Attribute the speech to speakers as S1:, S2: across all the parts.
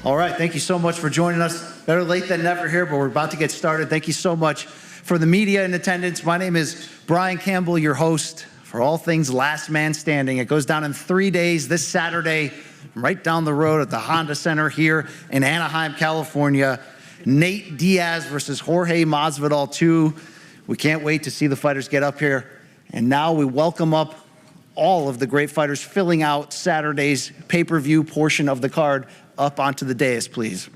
S1: All right, thank you so much for joining us. Better late than never here, but we're about to get started. Thank you so much for the media in attendance. My name is Brian Campbell, your host for all things Last Man Standing. It goes down in 3 days this Saturday, right down the road at the Honda Center here in Anaheim, California. Nate Diaz versus Jorge Masvidal 2. We can't wait to see the fighters get up here. And now we welcome up all of the great fighters filling out Saturday's pay-per-view portion of the card. Up onto the dais, please.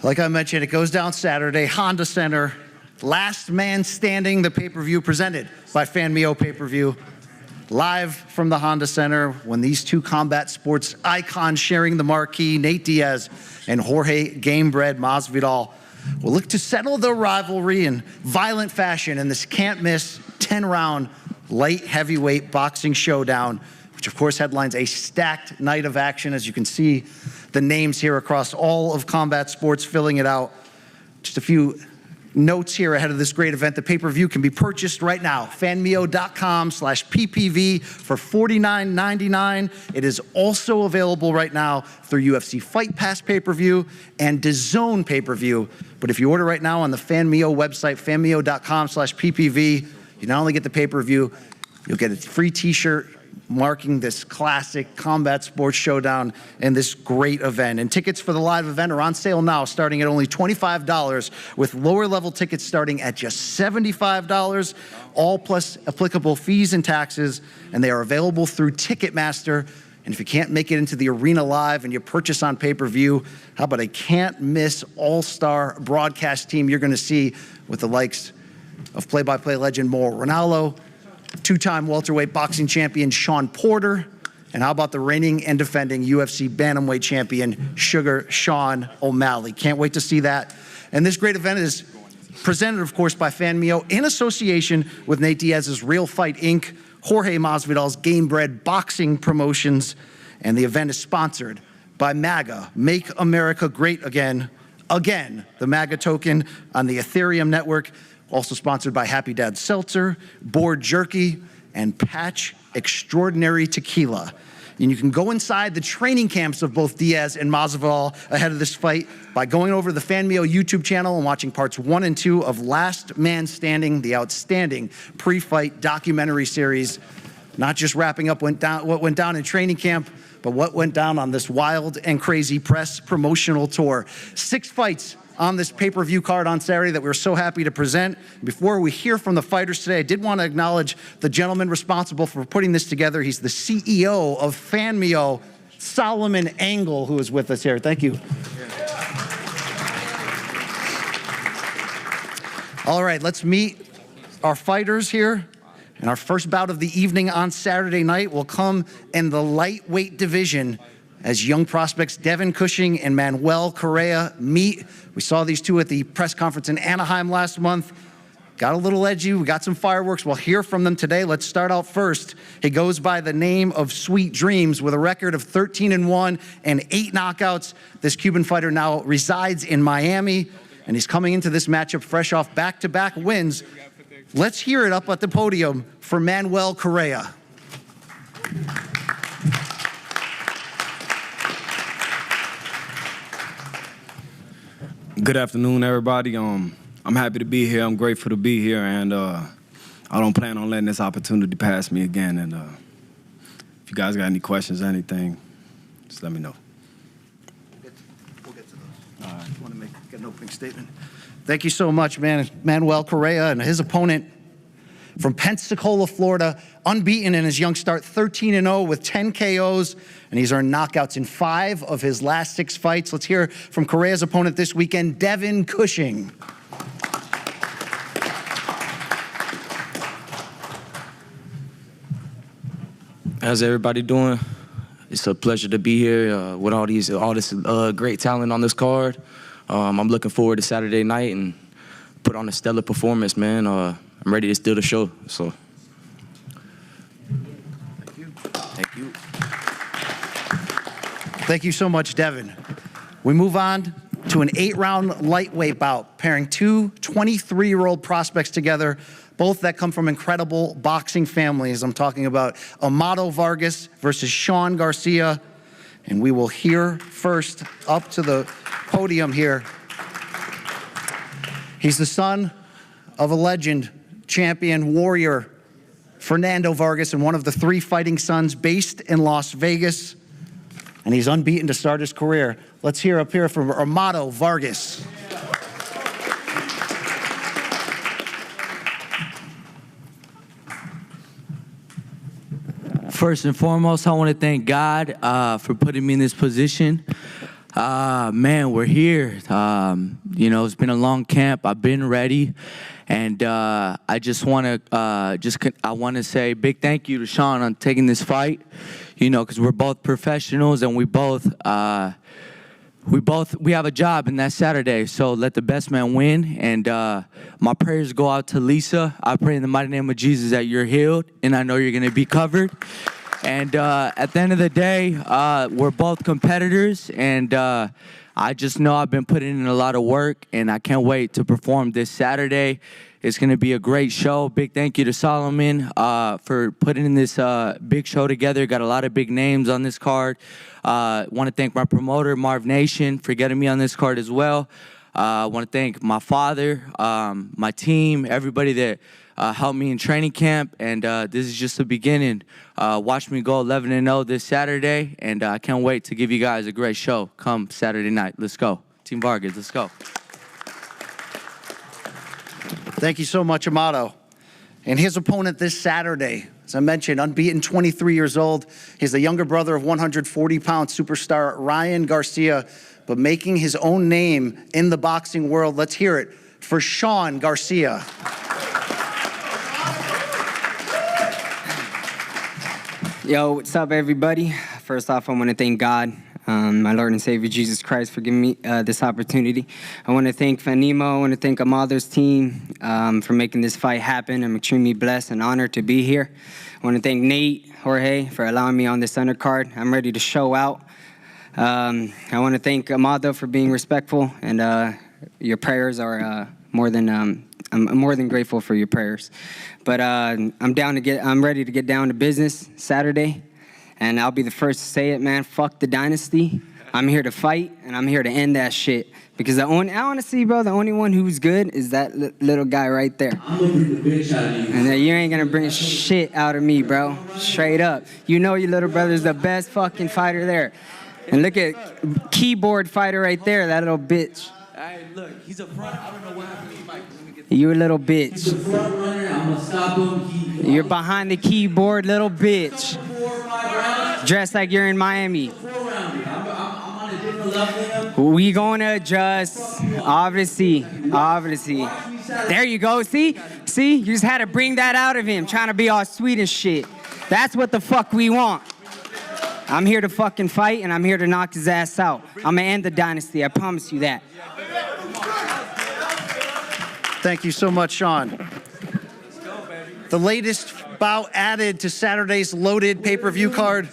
S1: Like I mentioned, it goes down Saturday, Honda Center. Last Man Standing, the pay-per-view presented by FanMio Pay-Per-View. Live from the Honda Center, when these two combat sports icons sharing the marquee, Nate Diaz and Jorge Gamebred Masvidal, will look to settle the rivalry in violent fashion in this can't-miss 10-round light heavyweight boxing showdown, which of course headlines a stacked night of action. As you can see, the names here across all of combat sports filling it out. Just a few notes here ahead of this great event. The pay-per-view can be purchased right now. fanmio.com/PPV for $49.99. It is also available right now through UFC Fight Pass pay-per-view and DAZN pay-per-view. But if you order right now on the FanMio website, fanmio.com/PPV, you not only get the pay-per-view, you'll get a free t-shirt marking this classic combat sports showdown and this great event. And tickets for the live event are on sale now, starting at only $25, with lower level tickets starting at just $75, all plus applicable fees and taxes, and they are available through Ticketmaster. And if you can't make it into the arena live and you purchase on pay-per-view, how about a can't-miss all-star broadcast team you're gonna see with the likes of play-by-play legend Mauro Ranallo, two-time welterweight boxing champion Sean Porter, and how about the reigning and defending UFC bantamweight champion Sugar Sean O'Malley. Can't wait to see that. And this great event is presented, of course, by FanMio in association with Nate Diaz's Real Fight Inc., Jorge Masvidal's Gamebred Boxing Promotions, and the event is sponsored by MAGA, Make America Great Again, the MAGA token on the Ethereum network. Also sponsored by Happy Dad Seltzer, Board Jerky, and Patch Extraordinary Tequila. And you can go inside the training camps of both Diaz and Masvidal ahead of this fight by going over to the FanMio YouTube channel and watching parts 1 and 2 of Last Man Standing, the outstanding pre-fight documentary series. Not just wrapping up what went down in training camp, but what went down on this wild and crazy press promotional tour. 6 fights on this pay-per-view card on Saturday that we're so happy to present. Before we hear from the fighters today, I did want to acknowledge the gentleman responsible for putting this together. He's the CEO of FanMio, Solomon Angle, who is with us here. Thank you. All right, let's meet our fighters here. And our first bout of the evening on Saturday night will come in the lightweight division as young prospects Devin Cushing and Manuel Correa meet. We saw these two at the press conference in Anaheim last month. Got a little edgy, we got some fireworks. We'll hear from them today. Let's start out first. He goes by the name of Sweet Dreams with a record of 13-1 and 8 knockouts. This Cuban fighter now resides in Miami, and he's coming into this matchup fresh off back-to-back wins. Let's hear it up at the podium for Manuel Correa.
S2: Good afternoon, everybody. I'm happy to be here. I'm grateful to be here, and I don't plan on letting this opportunity pass me again. And if you guys got any questions or anything, just let me know.
S1: We'll get to those. All right. I want to get an opening statement. Thank you so much, Manuel Correa, and his opponent from Pensacola, Florida, unbeaten in his young start, 13-0 with 10 KOs, and he's earned knockouts in 5 of his last 6 fights. Let's hear from Correa's opponent this weekend, Devin Cushing.
S3: How's everybody doing? It's a pleasure to be here with all this great talent on this card. I'm looking forward to Saturday night and put on a stellar performance, man. I'm ready to steal the show. So,
S1: Thank you so much, Devin. We move on to an 8-round lightweight bout, pairing two 23-year-old prospects together, both that come from incredible boxing families. I'm talking about Amado Vargas versus Sean Garcia. And we will hear first up to the podium here. He's the son of a legend, champion, warrior, Fernando Vargas, and one of the 3 fighting sons based in Las Vegas. And he's unbeaten to start his career. Let's hear up here from Amado Vargas.
S4: First and foremost, I want to thank God for putting me in this position. Man, we're here. You know, it's been a long camp. I've been ready, and I just want to say a big thank you to Sean on taking this fight. You know, because we're both professionals, and we have a job, and that's Saturday. So let the best man win. And my prayers go out to Lisa. I pray in the mighty name of Jesus that you're healed, and I know you're going to be covered. And at the end of the day, we're both competitors, and I just know I've been putting in a lot of work, and I can't wait to perform this Saturday. It's going to be a great show. Big thank you to Solomon for putting in this big show together. Got a lot of big names on this card. Want to thank my promoter, Marv Nation, for getting me on this card as well. I want to thank my father, my team, everybody that helped me in training camp. And this is just the beginning. Watch me go 11-0 this Saturday, and I can't wait to give you guys a great show come Saturday night. Let's go. Team Vargas, let's go.
S1: Thank you so much, Amado. And his opponent this Saturday, as I mentioned, unbeaten, 23 years old. He's the younger brother of 140-pound superstar Ryan Garcia, but making his own name in the boxing world. Let's hear it for Sean Garcia.
S5: Yo, what's up, everybody? First off, I want to thank God, my Lord and Savior Jesus Christ, for giving me this opportunity. I want to thank Fanimo. I want to thank Amado's team for making this fight happen. I'm extremely blessed and honored to be here. I want to thank Nate, Jorge, for allowing me on this undercard. I'm ready to show out. I want to thank Amado for being respectful, and your prayers are I'm more than grateful for your prayers. But I'm ready to get down to business Saturday, and I'll be the first to say it, man. Fuck the dynasty. I'm here to fight, and I'm here to end that shit. Because honestly, bro, the only one who's good is that little guy right there.
S4: I'm looking the bitch out of you.
S5: And you ain't gonna bring shit out of me, bro. Straight up. You know your little brother's the best fucking fighter there. And look at keyboard fighter right there, that little bitch.
S4: Hey, look, he's a front. I don't know what happened to you, Mike.
S5: You a little bitch.
S4: He's a front runner. I'm gonna stop him.
S5: You're behind the keyboard, little bitch.
S4: 4 or 5 rounds.
S5: Dressed like you're in Miami.
S4: 4 rounds. I'm on a different level than him.
S5: We gonna adjust. Obviously. There you go. See? You just had to bring that out of him, trying to be all sweet and shit. That's what the fuck we want. I'm here to fucking fight, and I'm here to knock his ass out. I'm gonna end the dynasty. I promise you that.
S1: Thank you so much, Sean. The latest bout added to Saturday's loaded pay-per-view card.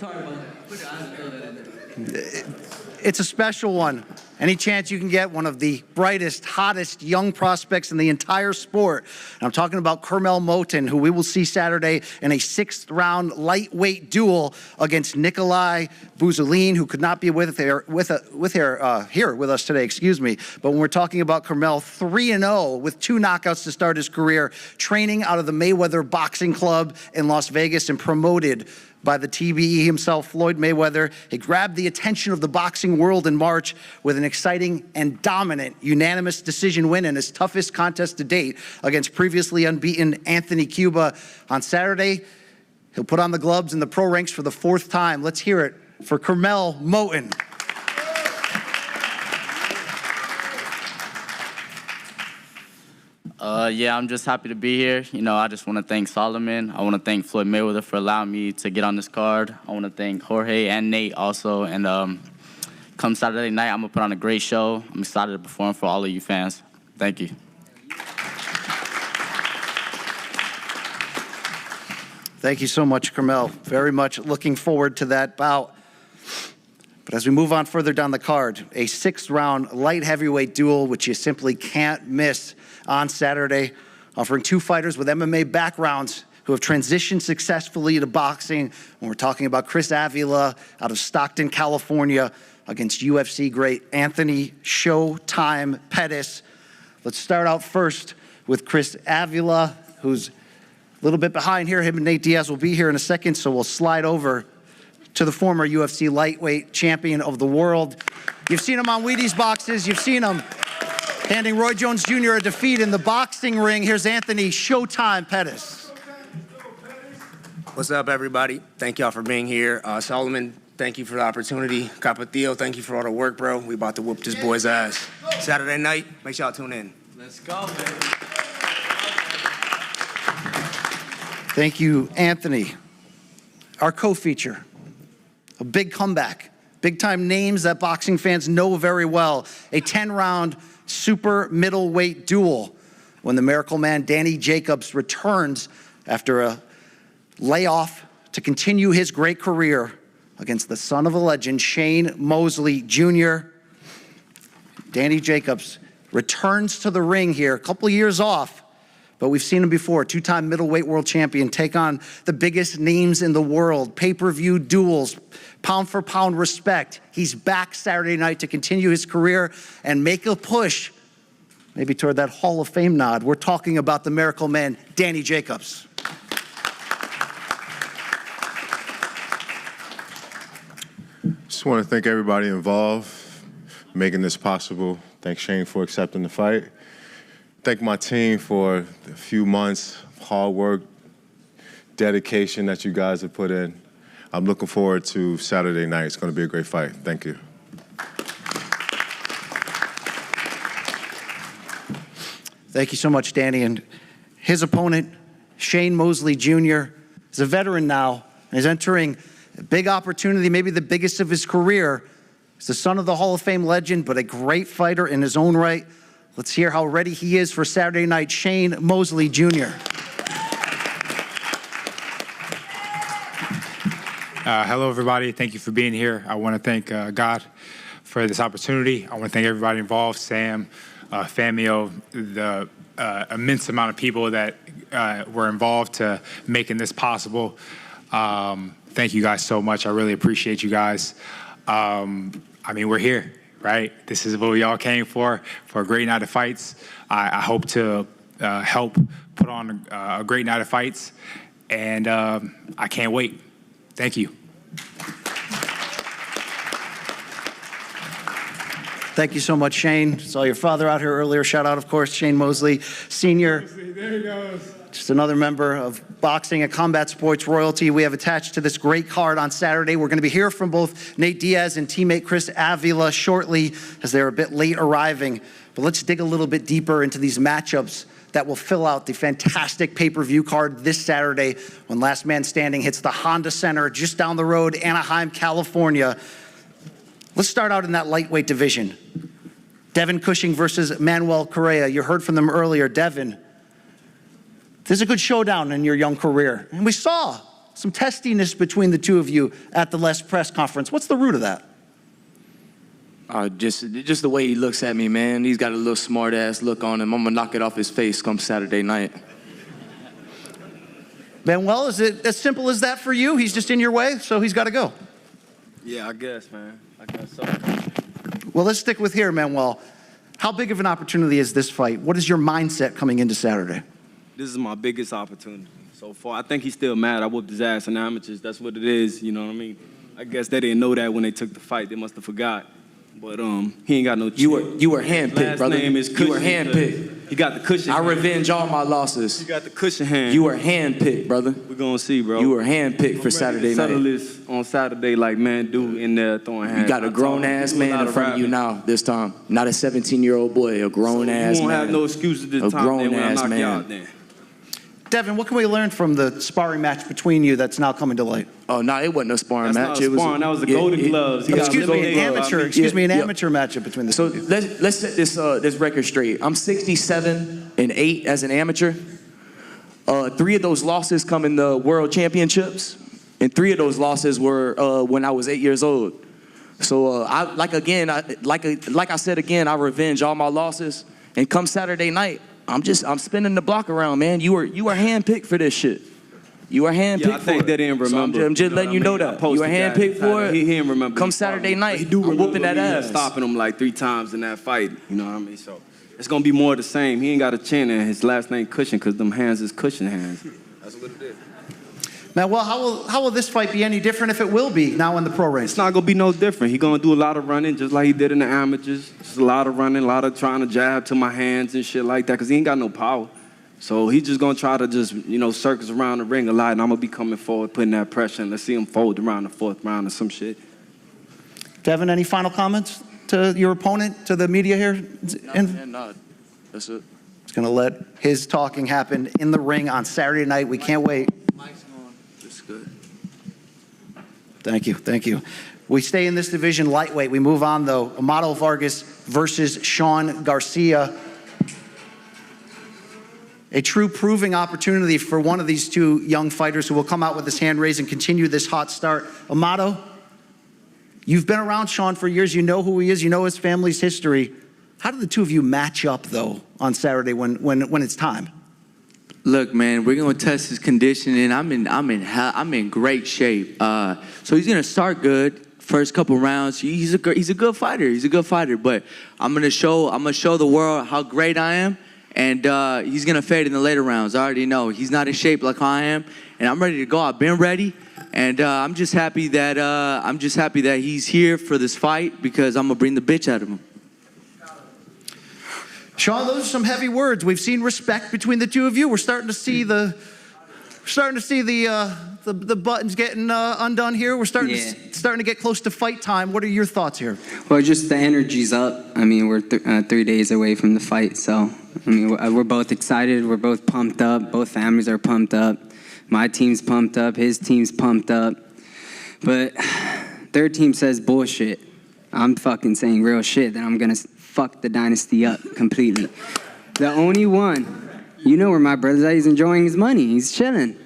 S1: It's a special one. Any chance you can get one of the brightest, hottest young prospects in the entire sport. And I'm talking about Kermel Moten, who we will see Saturday in a 6th-round lightweight duel against Nikolai Buzolin, who could not be here with us today, excuse me. But when we're talking about Kermel, 3-0 with 2 knockouts to start his career, training out of the Mayweather Boxing Club in Las Vegas and promoted by the TBE himself, Floyd Mayweather. He grabbed the attention of the boxing world in March with an exciting and dominant unanimous decision win in his toughest contest to date against previously unbeaten Anthony Cuba. On Saturday, he'll put on the gloves in the pro ranks for the 4th time. Let's hear it for Kermel Moten.
S6: Yeah, I'm just happy to be here. You know, I just want to thank Solomon. I want to thank Floyd Mayweather for allowing me to get on this card. I want to thank Jorge and Nate also. And come Saturday night, I'm going to put on a great show. I'm excited to perform for all of you fans. Thank you.
S1: Thank you so much, Carmel. Very much looking forward to that bout. But as we move on further down the card, a 6th-round light heavyweight duel, which you simply can't miss on Saturday, offering 2 fighters with MMA backgrounds who have transitioned successfully to boxing. And we're talking about Chris Avila out of Stockton, California, against UFC great Anthony Showtime Pettis. Let's start out first with Chris Avila, who's a little bit behind here. Him and Nate Diaz will be here in a second, so we'll slide over to the former UFC lightweight champion of the world. You've seen him on Wheaties boxes. You've seen him handing Roy Jones Jr. a defeat in the boxing ring. Here's Anthony Showtime Pettis.
S7: What's up, everybody? Thank y'all for being here. Solomon, thank you for the opportunity. Capatillo, thank you for all the work, bro. We about to whoop this boy's ass. Saturday night, make sure y'all tune in.
S4: Let's go, baby.
S1: Thank you, Anthony. Our co-feature, a big comeback, big-time names that boxing fans know very well. A 10-round super middleweight duel when the Miracle Man Danny Jacobs returns after a layoff to continue his great career against the son of a legend, Shane Mosley Jr. Danny Jacobs returns to the ring here, a couple years off, but we've seen him before, 2-time middleweight world champion, take on the biggest names in the world, pay-per-view duels, pound-for-pound respect. He's back Saturday night to continue his career and make a push, maybe toward that Hall of Fame nod. We're talking about the Miracle Man, Danny Jacobs.
S8: Just want to thank everybody involved, making this possible. Thank Shane for accepting the fight. Thank my team for a few months of hard work, dedication that you guys have put in. I'm looking forward to Saturday night. It's going to be a great fight. Thank you.
S1: Thank you so much, Danny. And his opponent, Shane Mosley Jr., is a veteran now and is entering a big opportunity, maybe the biggest of his career. He's the son of the Hall of Fame legend, but a great fighter in his own right. Let's hear how ready he is for Saturday night, Shane Mosley Jr.
S9: Hello, everybody. Thank you for being here. I want to thank God for this opportunity. I want to thank everybody involved, Sam, Famio, the immense amount of people that were involved to making this possible. Thank you guys so much. I really appreciate you guys. I mean, we're here, right? This is what we all came for a great night of fights. I hope to help put on a great night of fights, and I can't wait. Thank you.
S1: Thank you so much, Shane. Saw your father out here earlier. Shout out, of course, Shane Mosley, Sr.
S9: There he goes.
S1: Just another member of boxing and combat sports royalty we have attached to this great card on Saturday. We're going to be hearing from both Nate Diaz and teammate Chris Avila shortly as they're a bit late arriving. But let's dig a little bit deeper into these matchups that will fill out the fantastic pay-per-view card this Saturday when Last Man Standing hits the Honda Center just down the road, Anaheim, California. Let's start out in that lightweight division. Devin Cushing versus Manuel Correa. You heard from them earlier. Devin, this is a good showdown in your young career. And we saw some testiness between the two of you at the last press conference. What's the root of that?
S3: Just the way he looks at me, man. He's got a little smart-ass look on him. I'm going to knock it off his face come Saturday night.
S1: Manuel, is it as simple as that for you? He's just in your way, so he's got to go.
S2: Yeah, I guess, man. I guess so.
S1: Well, let's stick with here, Manuel. How big of an opportunity is this fight? What is your mindset coming into Saturday?
S2: This is my biggest opportunity so far. I think he's still mad. I whooped his ass in amateurs. That's what it is, you know what I mean? I guess they didn't know that when they took the fight. They must have forgot. But he ain't got no chance.
S3: You were handpicked, brother.
S2: Last name is Cushion.
S3: You were handpicked.
S2: He got the cushion.
S3: I revenge all my losses.
S2: You got the cushion hand.
S3: You were handpicked, brother.
S2: We're going to see, bro.
S3: You were handpicked for Saturday night.
S2: Settle this on Saturday like man do in there throwing hands.
S3: You got a grown-ass man in front of you now this time. Not a 17-year-old boy, a grown-ass man.
S2: You won't have no excuses this time.
S3: A grown-ass man.
S2: You out then.
S1: Devin, what can we learn from the sparring match between you that's now coming to light?
S3: Oh, no, it wasn't a sparring match.
S2: Not a sparring. That was the Golden Gloves.
S1: Excuse me, an amateur matchup between the two.
S3: So let's set this record straight. I'm 67-8 as an amateur. 3 of those losses come in the World Championships, and 3 of those losses were when I was 8 years old. So like I said again, I revenge all my losses. And come Saturday night, I'm spinning the block around, man. You were handpicked for this shit. You were handpicked for it.
S10: I think they didn't remember.
S3: So I'm just letting you know that. You were handpicked for it.
S10: He didn't remember.
S3: Come Saturday night, I'm whooping that ass.
S10: Stopping him like 3 times in that fight. You know what I mean? So it's going to be more of the same. He ain't got a chin, and his last name Cushion because them hands is cushion hands. That's what it is.
S1: Now, well, how will this fight be any different if it will be now in the pro range?
S10: It's not going to be no different. He's going to do a lot of running just like he did in the amateurs. Just a lot of running, a lot of trying to jab to my hands and shit like that because he ain't got no power. So he's just going to try to just, circus around the ring a lot, and I'm going to be coming forward, putting that pressure, and let's see him fold around the 4th round or some shit.
S1: Devin, any final comments to your opponent, to the media here?
S3: No, that's it.
S1: He's going to let his talking happen in the ring on Saturday night. We can't wait.
S3: Mike's on. That's good.
S1: Thank you. We stay in this division lightweight. We move on, though. Amado Vargas versus Sean Garcia. A true proving opportunity for one of these 2 young fighters who will come out with his hand raised and continue this hot start. Amado, you've been around Sean for years. You know who he is. You know his family's history. How do the 2 of you match up, though, on Saturday when it's time?
S4: Look, man, we're gonna test his conditioning. I'm in great shape. So he's gonna start good. First couple rounds, he's a good fighter. But I'm gonna show the world how great I am, and he's gonna fade in the later rounds. I already know he's not in shape like I am, and I'm ready to go. I've been ready, and I'm just happy that he's here for this fight because I'm gonna bring the bitch out of him.
S1: Sean, those are some heavy words. We've seen respect between the 2 of you. We're starting to see the buttons getting undone here. We're starting to get close to fight time. What are your thoughts here?
S5: Well, just the energy's up. I mean, we're 3 days away from the fight, so I mean, we're both excited. We're both pumped up. Both families are pumped up. My team's pumped up. His team's pumped up. But their team says bullshit. I'm fucking saying real shit that I'm gonna fuck the dynasty up completely. The only one, you know where my brother's at. He's enjoying his money. He's chilling.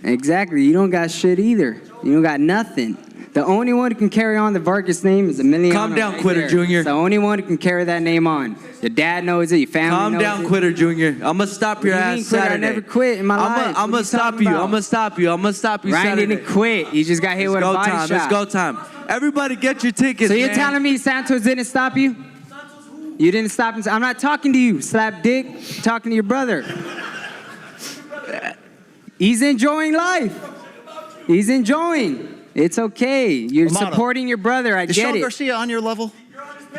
S5: Exactly. You don't got shit either. You don't got nothing. The only one who can carry on the Vargas name is Emiliano.
S4: Calm down, Quitter Jr.
S5: It's the only one who can carry that name on. Your dad knows it. Your family knows it.
S4: Calm down, Quitter Jr. I'm gonna stop your ass Saturday.
S5: I never quit in my life.
S4: I'm gonna stop you. I'm gonna stop you.
S5: Ryan
S4: Saturday.
S5: didn't quit. He just got hit with a body shot.
S4: It's go time. Everybody get your tickets,
S5: So you're
S4: man.
S5: telling me Santos didn't stop you? You didn't stop him? I'm not talking to you, slap dick. I'm talking to your brother. He's enjoying life. He's enjoying. It's okay. You're
S1: Amado,
S5: supporting your brother. I
S1: is
S5: get
S1: Sean
S5: it.
S1: Garcia on your level?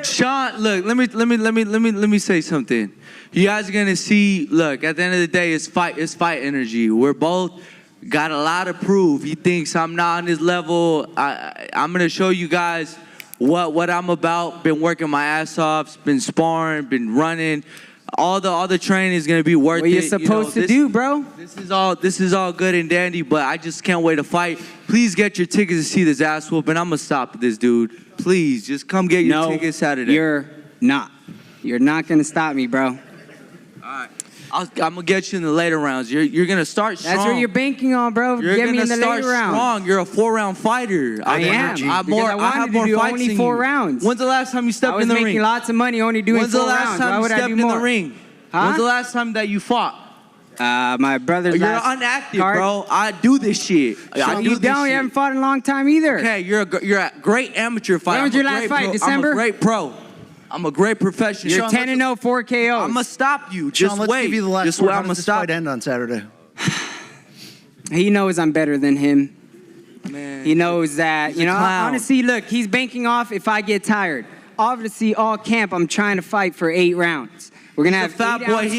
S4: Sean, look, let me say something. You guys are gonna see. Look, at the end of the day, it's fight energy. We're both got a lot to prove. He thinks I'm not on his level. I'm gonna show you guys what I'm about. Been working my ass off. Been sparring. Been running. All the training is gonna be worth it.
S5: What you're supposed to do, bro?
S4: This is all good and dandy, but I just can't wait to fight. Please get your tickets to see this ass whooping. I'm gonna stop this dude. Please, just come get your tickets Saturday.
S5: You're not. You're not gonna stop me, bro.
S4: All right. I'm gonna get you in the later rounds. You're gonna start strong.
S5: That's what you're banking on, bro.
S4: You're
S5: Get me in
S4: gonna
S5: the
S4: start
S5: later rounds.
S4: strong. You're a 4-round fighter.
S5: I am.
S4: I have
S5: Because
S4: more.
S5: I wanted
S4: have
S5: to
S4: more
S5: do
S4: fights
S5: only
S4: than
S5: 4
S4: you.
S5: rounds.
S4: When's the last time you stepped in the ring?
S5: I was making lots of money only doing
S4: When's
S5: 4
S4: the last
S5: rounds.
S4: time
S5: Why
S4: you
S5: would I
S4: stepped
S5: do
S4: in
S5: more?
S4: the ring?
S5: Huh?
S4: When's the last time that you fought?
S5: My brother's
S4: You're
S5: last
S4: inactive,
S5: card.
S4: bro. I do this shit. I do
S5: You
S4: this
S5: don't.
S4: shit.
S5: You haven't fought in a long time either.
S4: Okay, you're a great amateur fighter.
S5: When was your last fight? December?
S4: I'm a great pro. I'm a great professional.
S5: You're 10-0, 4 KOs.
S4: I'm gonna stop you. Just
S1: Sean, let's
S4: wait.
S1: give you the last
S4: Just
S1: word.
S4: wait.
S1: How
S4: I'm
S1: does
S4: gonna
S1: this
S4: stop.
S1: fight end on Saturday?
S5: He knows I'm better than him.
S4: Man,
S5: He knows that.
S4: he's a clown.
S5: Honestly, look, he's banking off if I get tired. Obviously, all camp, I'm trying to fight for 8 rounds. We're gonna have
S4: He's a fat
S5: 8
S4: boy.
S5: ounce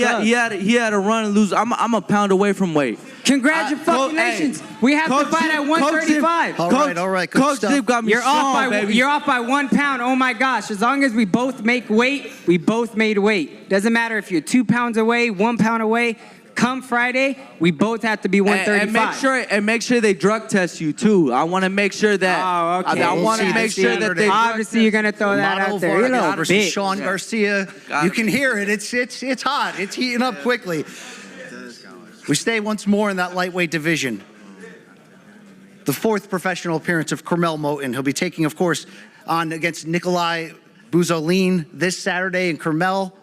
S4: He had to run and lose. I'm a pound away from weight.
S5: Congratulations. We have to fight at 135.
S1: All right. Good
S4: Coach
S1: stuff.
S4: Zip got me
S5: You're
S4: strong, baby.
S5: You're off by 1 pound. Oh my gosh! As long as we both make weight, we both made weight. Doesn't matter if you're 2 pounds away, 1 pound away. Come Friday, we both have to be 135.
S4: And make sure they drug test you too. I want to make sure that.
S5: Oh, okay.
S4: I want to
S1: We'll see
S4: make
S1: this
S4: sure that
S1: Saturday.
S4: they.
S5: Obviously, you're gonna throw that
S1: Amado
S5: out there. You
S1: Vargas
S5: little
S1: versus
S5: bitch.
S1: Sean Garcia.
S4: Got
S1: You
S4: it.
S1: can hear it. It's hot. It's heating up quickly. We stay once more in that lightweight division. The fourth professional appearance of Carmel Moten. He'll be taking, of course, on against Nikolai Buzolin this Saturday in Carmel.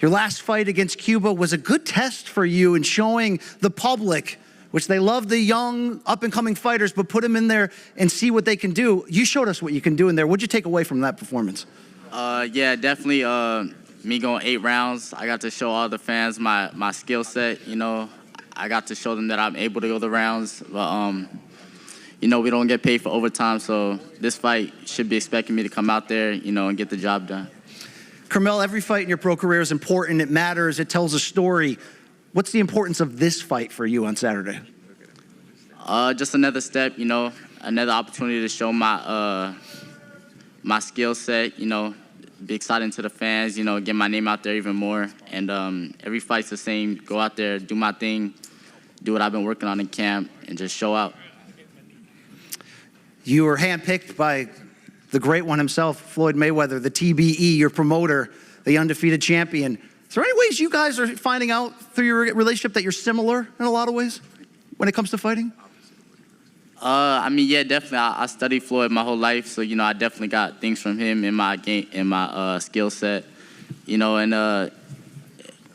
S1: Your last fight against Cuba was a good test for you in showing the public, which they love the young, up-and-coming fighters, but put them in there and see what they can do. You showed us what you can do in there. What'd you take away from that performance?
S6: Yeah, definitely me going 8 rounds. I got to show all the fans my skill set. You know, I got to show them that I'm able to go the rounds. But, you know, we don't get paid for overtime, so this fight should be expecting me to come out there, you know, and get the job done.
S1: Carmel, every fight in your pro career is important. It matters. It tells a story. What's the importance of this fight for you on Saturday?
S6: Just another step, you know, another opportunity to show my my skill set, you know, be exciting to the fans, you know, get my name out there even more. And every fight's the same. Go out there, do my thing, do what I've been working on in camp, and just show out.
S1: You were handpicked by the great one himself, Floyd Mayweather, the TBE, your promoter, the undefeated champion. Is there any ways you guys are finding out through your relationship that you're similar in a lot of ways when it comes to fighting?
S6: I mean, yeah, definitely. I studied Floyd my whole life, so, you know, I definitely got things from him in my game, in my skill set, you know, and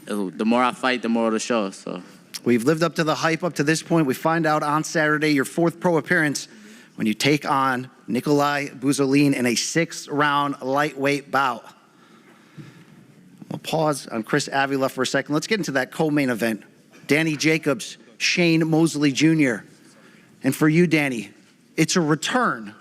S6: the more I fight, the more it'll show, so.
S1: We've lived up to the hype up to this point. We find out on Saturday, your fourth pro appearance, when you take on Nikolai Buzolin in a 6-round lightweight bout. We'll pause on Chris Avila for a second. Let's get into that co-main event. Danny Jacobs, Shane Mosley Jr. And for you, Danny, it's a return.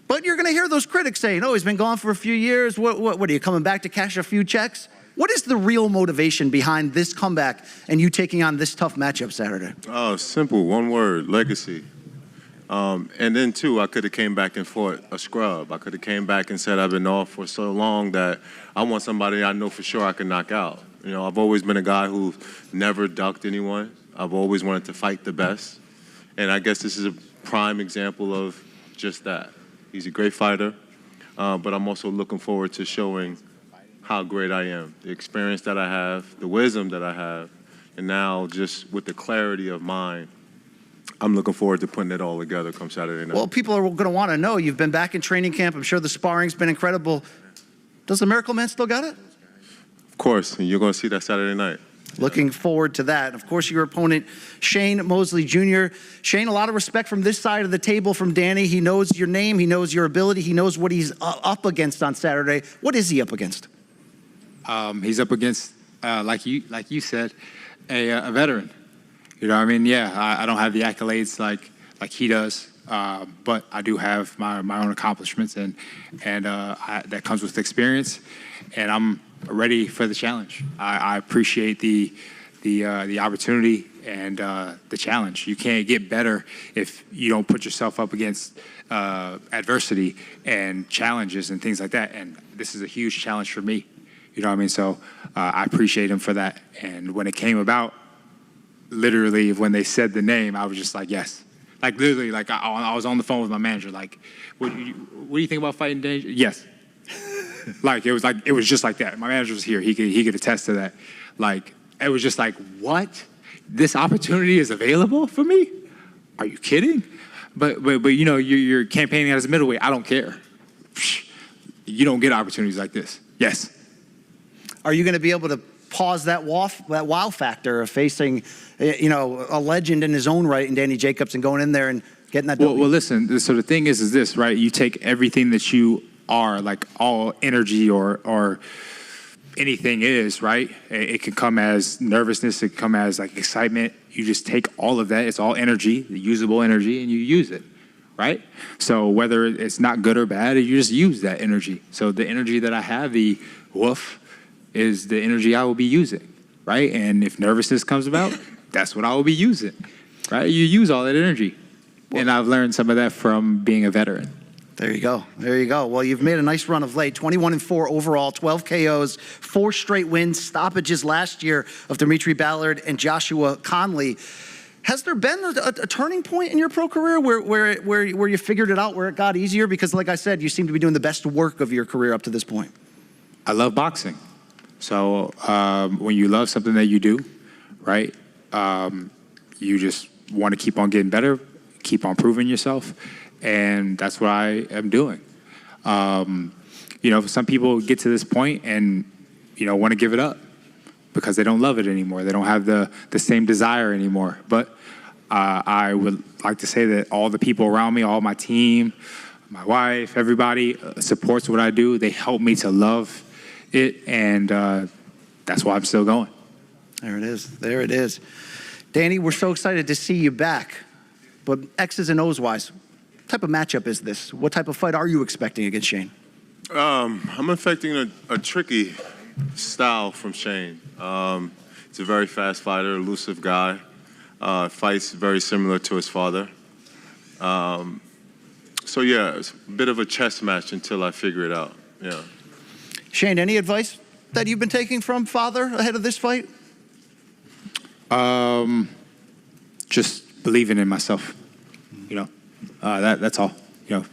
S1: But you're going to hear those critics saying, oh, he's been gone for a few years. What are you, coming back to cash a few checks? What is the real motivation behind this comeback and you taking on this tough matchup Saturday?
S8: Oh, simple, one word, legacy. And then, too, I could have came back and fought a scrub. I could have came back and said I've been off for so long that I want somebody I know for sure I can knock out. You know, I've always been a guy who never ducked anyone. I've always wanted to fight the best. And I guess this is a prime example of just that. He's a great fighter, but I'm also looking forward to showing how great I am, the experience that I have, the wisdom that I have, and now just with the clarity of mind, I'm looking forward to putting it all together come Saturday night.
S1: Well, people are going to want to know. You've been back in training camp. I'm sure the sparring's been incredible. Does the Miracle Man still got it?
S8: Of course, and you're going to see that Saturday night.
S1: Looking forward to that. Of course, your opponent, Shane Mosley Jr. Shane, a lot of respect from this side of the table from Danny. He knows your name. He knows your ability. He knows what he's up against on Saturday. What is he up against?
S9: He's up against, like you said, a veteran. You know what I mean? Yeah, I don't have the accolades like he does, but I do have my own accomplishments, and that comes with experience, and I'm ready for the challenge. I appreciate the opportunity and the challenge. You can't get better if you don't put yourself up against adversity and challenges and things like that, and this is a huge challenge for me. You know what I mean? So I appreciate him for that, and when it came about, literally, when they said the name, I was just like, yes. Like, literally, like, I was on the phone with my manager, like, what do you think about fighting Danger? Yes. Like, it was just like that. My manager was here. He could attest to that. Like, it was just like, what? This opportunity is available for me? Are you kidding? But you know, you're campaigning as a middleweight. I don't care. You don't get opportunities like this. Yes.
S1: Are you going to be able to pause that wow factor of facing, you know, a legend in his own right in Danny Jacobs and going in there and getting that
S9: well, listen, so the thing is this, right? You take everything that you are, like all energy or anything is, right? It can come as nervousness, it can come as like excitement. You just take all of that, it's all energy, the usable energy, and you use it, right? So whether it's not good or bad, you just use that energy. So the energy that I have, the woof, is the energy I will be using, right? And if nervousness comes about, that's what I will be using, right? You use all that energy. And I've learned some of that from being a veteran.
S1: There you go. There you go. Well, you've made a nice run of late. 21-4 overall, 12 KOs, 4 straight wins, stoppages last year of Dimitri Ballard and Joshua Conley. Has there been a turning point in your pro career where you figured it out, where it got easier? Because like I said, you seem to be doing the best work of your career up to this point.
S9: I love boxing. So when you love something that you do, right, You just want to keep on getting better, keep on proving yourself, and that's what I am doing. Some people get to this point and, want to give it up because they don't love it anymore. They don't have the same desire anymore. But I would like to say that all the people around me, all my team, my wife, everybody supports what I do. They help me to love it, and that's why I'm still going.
S1: There it is. There it is. Danny, we're so excited to see you back. But X's and O's wise, what type of matchup is this? What type of fight are you expecting against Shane?
S8: I'm expecting a tricky style from Shane. He's a very fast fighter, elusive guy. Fights very similar to his father. So yeah, it's a bit of a chess match until I figure it out. Yeah.
S1: Shane, any advice that you've been taking from father ahead of this fight?
S9: Just believing in myself. That's all.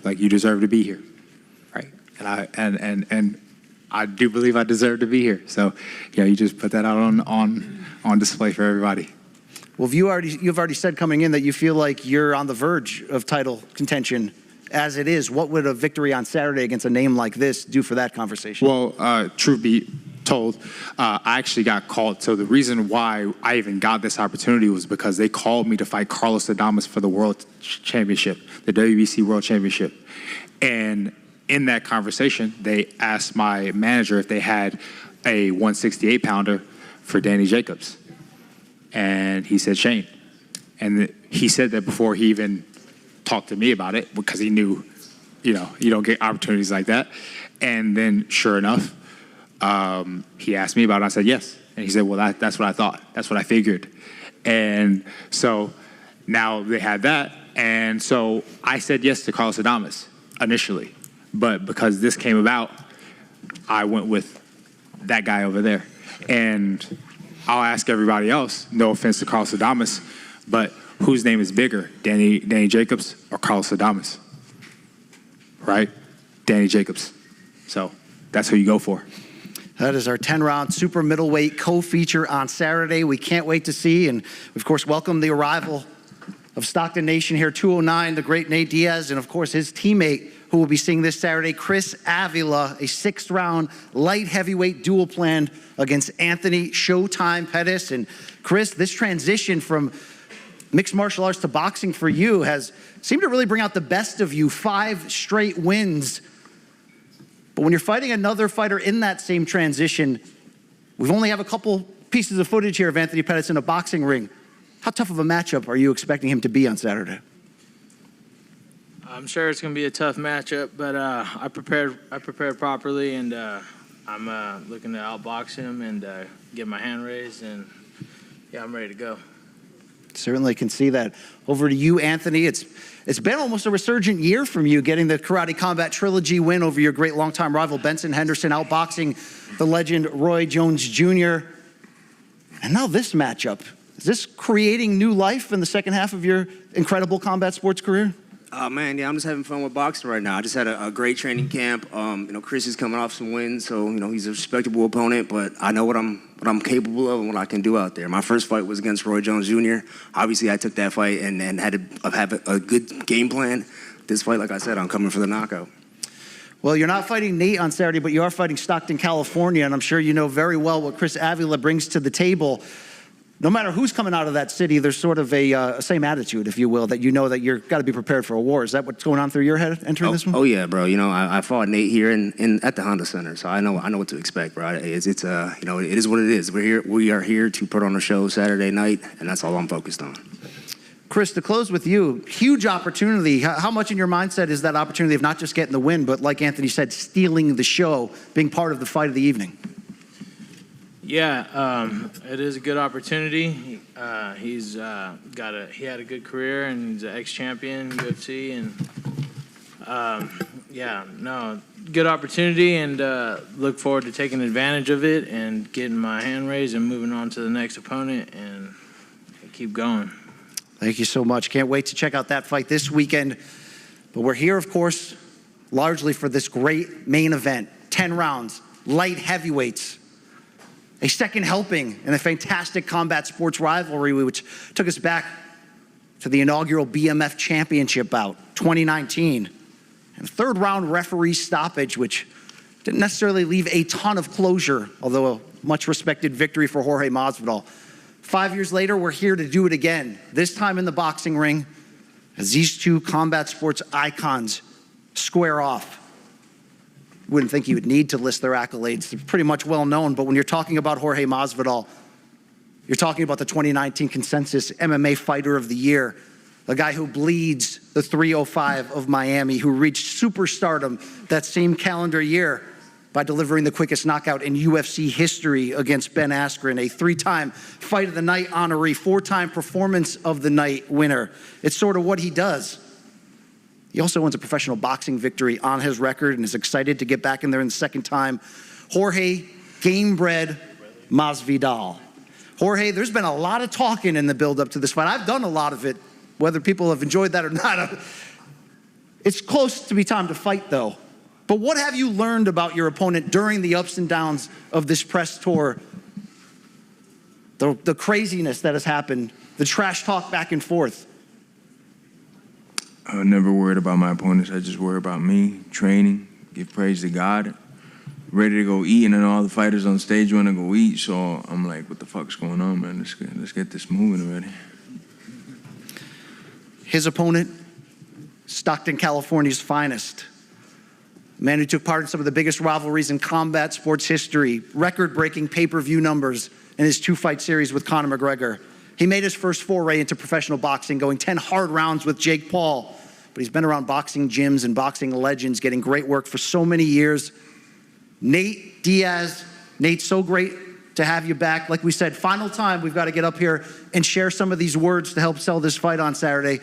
S9: Like you deserve to be here, right? And I do believe I deserve to be here. So, you just put that out on display for everybody.
S1: Well, you've already said coming in that you feel like you're on the verge of title contention. As it is, what would a victory on Saturday against a name like this do for that conversation?
S9: Well, truth be told, I actually got called. So the reason why I even got this opportunity was because they called me to fight Carlos Adames for the World Championship, the WBC World Championship. And in that conversation, they asked my manager if they had a 168-pounder for Danny Jacobs. And he said Shane. And he said that before he even talked to me about it, because he knew, you don't get opportunities like that. And then sure enough, he asked me about it. I said yes. And he said, well, that's what I thought. That's what I figured. And so now they had that. And so I said yes to Carlos Adames initially. But because this came about, I went with that guy over there. And I'll ask everybody else, no offense to Carlos Adames, but whose name is bigger, Danny Jacobs or Carlos Adames? Right? Danny Jacobs. So that's who you go for.
S1: That is our 10-round super middleweight co-feature on Saturday. We can't wait to see, and of course, welcome the arrival of Stockton Nation here, 209, the great Nate Diaz, and of course, his teammate who will be seeing this Saturday, Chris Avila, a 6th-round light heavyweight duel planned against Anthony Showtime Pettis. And Chris, this transition from mixed martial arts to boxing for you has seemed to really bring out the best of you, 5 straight wins. But when you're fighting another fighter in that same transition, we only have a couple pieces of footage here of Anthony Pettis in a boxing ring. How tough of a matchup are you expecting him to be on Saturday?
S11: I'm sure it's going to be a tough matchup, but I prepared properly, and I'm looking to outbox him and get my hand raised, and yeah, I'm ready to go.
S1: Certainly can see that. Over to you, Anthony. It's been almost a resurgent year from you, getting the Karate Combat Trilogy win over your great longtime rival Benson Henderson, outboxing the legend Roy Jones Jr. And now this matchup. Is this creating new life in the second half of your incredible combat sports career?
S7: Man, yeah, I'm just having fun with boxing right now. I just had a great training camp. Chris is coming off some wins, so he's a respectable opponent. But I know what I'm capable of and what I can do out there. My first fight was against Roy Jones Jr. Obviously, I took that fight and had to have a good game plan. This fight, like I said, I'm coming for the knockout.
S1: Well, you're not fighting Nate on Saturday, but you are fighting Stockton, California, and I'm sure you know very well what Chris Avila brings to the table. No matter who's coming out of that city, there's sort of a same attitude, if you will, that you know that you've got to be prepared for a war. Is that what's going on through your head entering this one?
S7: Oh yeah, bro. I fought Nate here at the Honda Center, so I know what to expect, bro. It is what it is. We are here to put on a show Saturday night, and that's all I'm focused on.
S1: Chris, to close with you, huge opportunity. How much in your mindset is that opportunity of not just getting the win, but like Anthony said, stealing the show, being part of the fight of the evening?
S11: Yeah, it is a good opportunity. He had a good career, and he's an ex-champion UFC, and good opportunity, and look forward to taking advantage of it and getting my hand raised and moving on to the next opponent and keep going.
S1: Thank you so much. Can't wait to check out that fight this weekend. But we're here, of course, largely for this great main event, 10 rounds, light heavyweights. a second helping in a fantastic combat sports rivalry, which took us back to the inaugural BMF championship bout, 2019. And a third round referee stoppage, which didn't necessarily leave a ton of closure, although a much respected victory for Jorge Masvidal. 5 years later, we're here to do it again, this time in the boxing ring, as these two combat sports icons square off. Wouldn't think you would need to list their accolades. They're pretty much well known, but when you're talking about Jorge Masvidal, you're talking about the 2019 Consensus MMA Fighter of the Year, a guy who bleeds the 305 of Miami, who reached superstardom that same calendar year by delivering the quickest knockout in UFC history against Ben Askren, a 3-time Fight of the Night honoree, 4-time Performance of the Night winner. It's sort of what he does. He also owns a professional boxing victory on his record and is excited to get back in there in the second time. Jorge Gamebred Masvidal. Jorge, there's been a lot of talking in the build-up to this fight. I've done a lot of it, whether people have enjoyed that or not. It's close to be time to fight, though. But what have you learned about your opponent during the ups and downs of this press tour? The craziness that has happened, the trash talk back and forth.
S12: I never worried about my opponents. I just worry about me, training, give praise to God, ready to go eat. And then all the fighters on stage want to go eat. So I'm like, what the fuck's going on, man? Let's get this moving already.
S1: His opponent, Stockton, California's finest. A man who took part in some of the biggest rivalries in combat sports history, record-breaking pay-per-view numbers in his 2-fight series with Conor McGregor. He made his first foray into professional boxing, going 10 hard rounds with Jake Paul. But he's been around boxing gyms and boxing legends, getting great work for so many years. Nate Diaz. Nate, so great to have you back. Like we said, final time, we've got to get up here and share some of these words to help sell this fight on Saturday.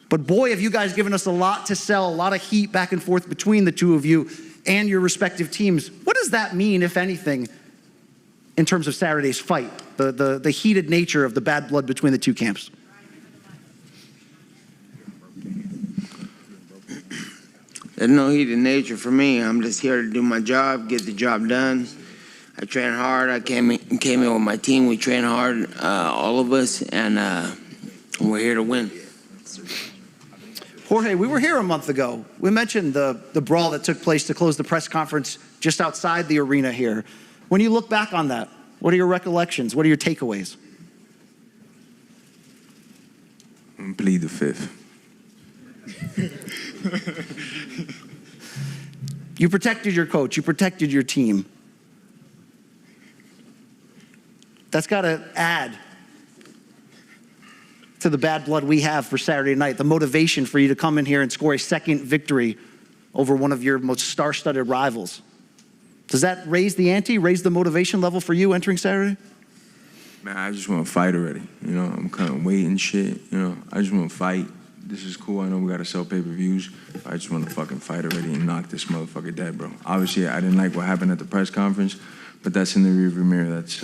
S1: But boy, have you guys given us a lot to sell, a lot of heat back and forth between the two of you and your respective teams. What does that mean, if anything, in terms of Saturday's fight, the heated nature of the bad blood between the two camps?
S13: There's no heated nature for me. I'm just here to do my job, get the job done. I train hard. I came in with my team. We train hard, all of us, and we're here to win.
S1: Jorge, we were here a month ago. We mentioned the brawl that took place to close the press conference just outside the arena here. When you look back on that, what are your recollections? What are your takeaways?
S12: Plead the fifth.
S1: You protected your coach. You protected your team. That's got to add to the bad blood we have for Saturday night, the motivation for you to come in here and score a second victory over one of your most star-studded rivals. Does that raise the ante, raise the motivation level for you entering Saturday?
S12: Man, I just want to fight already. You know, I'm kind of waiting shit. You know, I just want to fight. This is cool. I know we got to sell pay-per-views. I just want to fucking fight already and knock this motherfucker dead, bro. Obviously, I didn't like what happened at the press conference, but that's in the rearview mirror. That's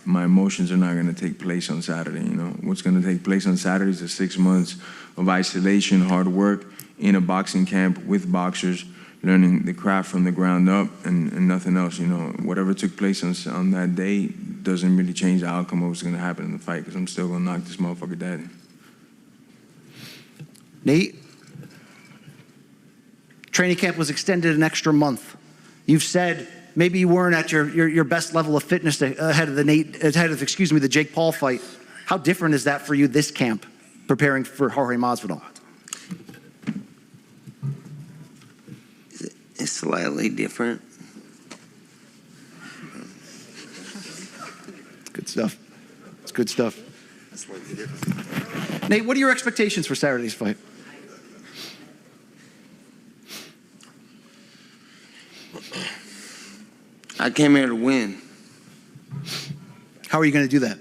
S12: my emotions are not going to take place on Saturday. You know, what's going to take place on Saturday is the 6 months of isolation, hard work in a boxing camp with boxers, learning the craft from the ground up, and nothing else. You know, whatever took place on that day doesn't really change the outcome of what's going to happen in the fight, because I'm still going to knock this motherfucker dead.
S1: Nate, training camp was extended an extra month. You've said maybe you weren't at your best level of fitness ahead of the Jake Paul fight. How different is that for you this camp, preparing for Jorge Masvidal?
S13: It's slightly different.
S1: Good stuff. It's good stuff. Nate, what are your expectations for Saturday's fight?
S13: I came here to win.
S1: How are you going to do that?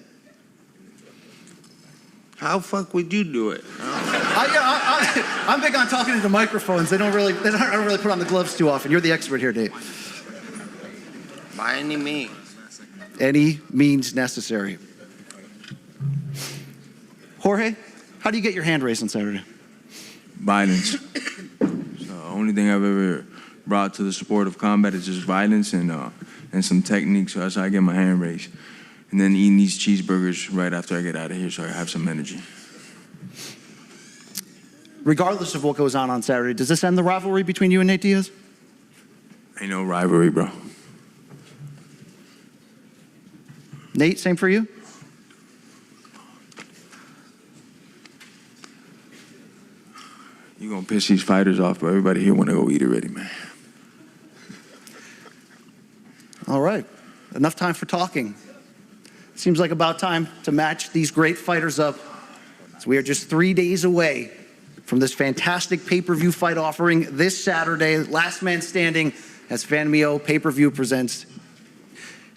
S13: How fuck would you do it?
S1: I'm big on talking into microphones. They don't really put on the gloves too often. You're the expert here, Nate.
S13: By any means.
S1: Any means necessary. Jorge, how do you get your hand raised on Saturday?
S12: Violence. The only thing I've ever brought to the sport of combat is just violence, and and some technique, so that's how I get my hand raised. And then eating these cheeseburgers right after I get out of here, so I have some energy.
S1: Regardless of what goes on Saturday, does this end the rivalry between you and Nate Diaz?
S12: Ain't no rivalry, bro.
S1: Nate, same for you?
S12: You gonna piss these fighters off, but everybody here wanna go eat already, man.
S1: All right, enough time for talking. Seems like about time to match these great fighters up. So we are just 3 days away from this fantastic pay-per-view fight offering this Saturday, last man standing, as FanMio pay-per-view presents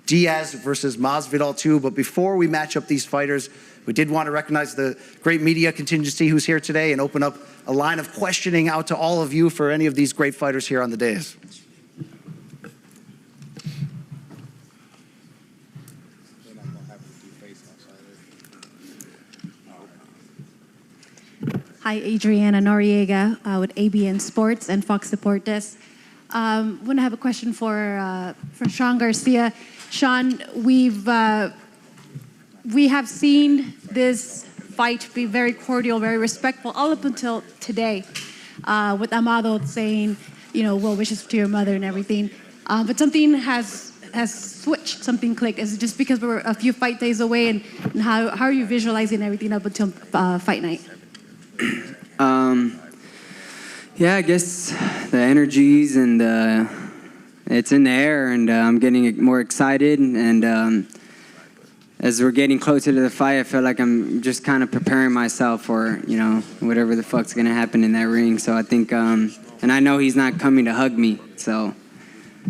S1: Diaz versus Masvidal 2. But before we match up these fighters, we did want to recognize the great media contingency who's here today and open up a line of questioning out to all of you for any of these great fighters here on the dais.
S14: Hi, Adriana Noriega with ABN Sports and Fox Deportes. I want to have a question for Sean Garcia. Sean, we have seen this fight be very cordial, very respectful, all up until today, with Amado saying, well wishes to your mother and everything. But something has switched, something clicked. Is it just because we're a few fight days away, and how are you visualizing everything up until fight night?
S5: Yeah, I guess the energies and it's in the air, and I'm getting more excited. And as we're getting closer to the fight, I feel like I'm just kind of preparing myself for whatever the fuck's gonna happen in that ring. So I think, and I know he's not coming to hug me, so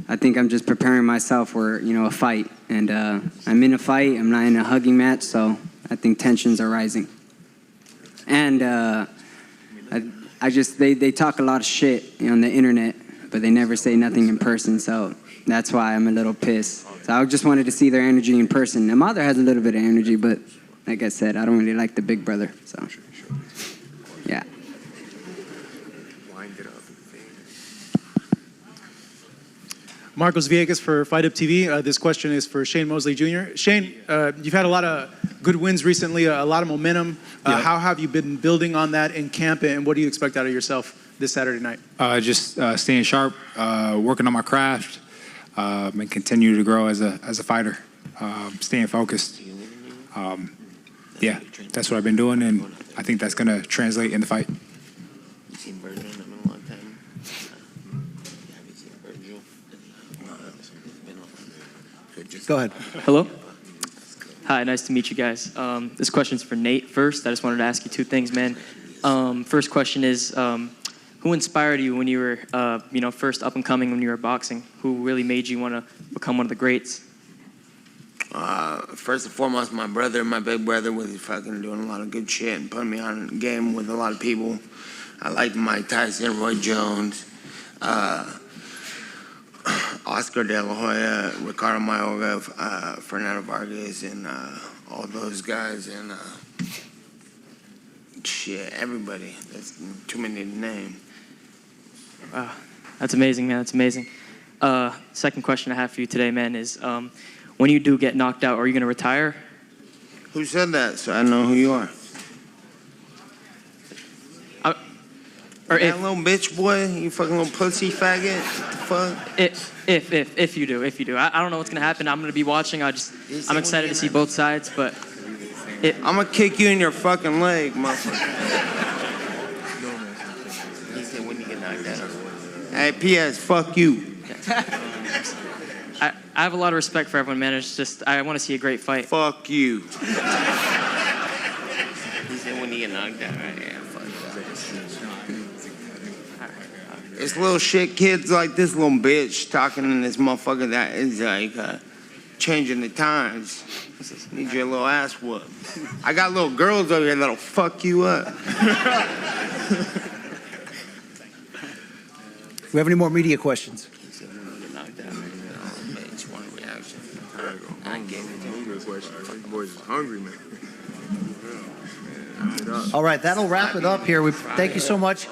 S5: I think I'm just preparing myself for a fight. And I'm in a fight. I'm not in a hugging match, so I think tensions are rising. And they talk a lot of shit on the internet, but they never say nothing in person. So that's why I'm a little pissed. So I just wanted to see their energy in person. My mother has a little bit of energy, but like I said, I don't really like the big brother. So yeah.
S15: Marcos Villegas for Fight Up TV. This question is for Shane Mosley Jr. Shane, you've had a lot of good wins recently, a lot of momentum. How have you been building on that in camp, and what do you expect out of yourself this Saturday night?
S9: Just staying sharp, working on my craft, and continue to grow as a fighter. Staying focused. Yeah, that's what I've been doing, and I think that's going to translate in the fight.
S1: Go ahead.
S16: Hello. Hi, nice to meet you guys. This question's for Nate first. I just wanted to ask you two things, man. First question is, who inspired you when you were, first up and coming when you were boxing? Who really made you want to become one of the greats?
S13: First and foremost, my brother, my big brother, was fucking doing a lot of good shit and putting me on game with a lot of people. I liked Mike Tyson, Roy Jones, Oscar De La Hoya, Ricardo Mayorga, Fernando Vargas, and all those guys, and shit, everybody. That's too many to name.
S16: Wow, that's amazing, man. That's amazing. Second question I have for you today, man, is when you do get knocked out, are you going to retire?
S13: Who said that? So I know who you are.
S16: Or
S13: that little bitch boy, you fucking little pussy faggot. What the fuck?
S16: If you do. I don't know what's gonna happen. I'm gonna be watching. I'm excited to see both sides, but
S13: I'm gonna kick you in your fucking leg, motherfucker. He said when you get knocked out. Hey, P.S. Fuck you.
S16: I have a lot of respect for everyone, man. It's just I want to see a great fight.
S13: Fuck you. He said when you get knocked out, right? Yeah, fuck that. It's little shit kids like this little bitch talking in this motherfucker that is like changing the times. Need your little ass whooped. I got little girls over here that'll fuck you up.
S1: We have any more media questions?
S8: Boys is hungry, man.
S1: All right, that'll wrap it up here. We thank you so much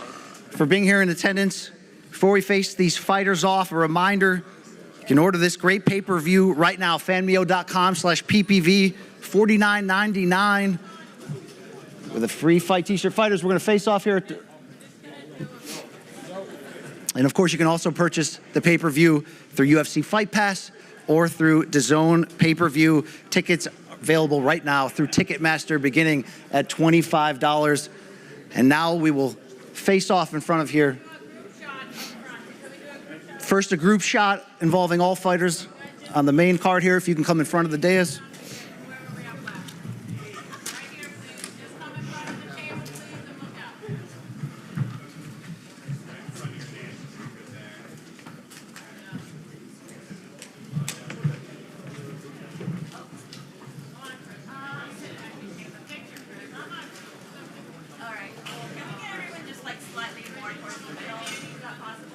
S1: for being here in attendance. Before we face these fighters off, a reminder, can order this great pay-per-view right now, fanmeo.com/PPV, $49.99 with a free fight t-shirt. Fighters, we're going to face off here. And of course, you can also purchase the pay-per-view through UFC Fight Pass or through DAZN pay-per-view. Tickets available right now through Ticketmaster beginning at $25. And now we will face off in front of here. First, a group shot involving all fighters on the main card here. If you can come in front of the dais.
S17: All right. Can we get everyone just like slightly more towards the middle? Is that possible?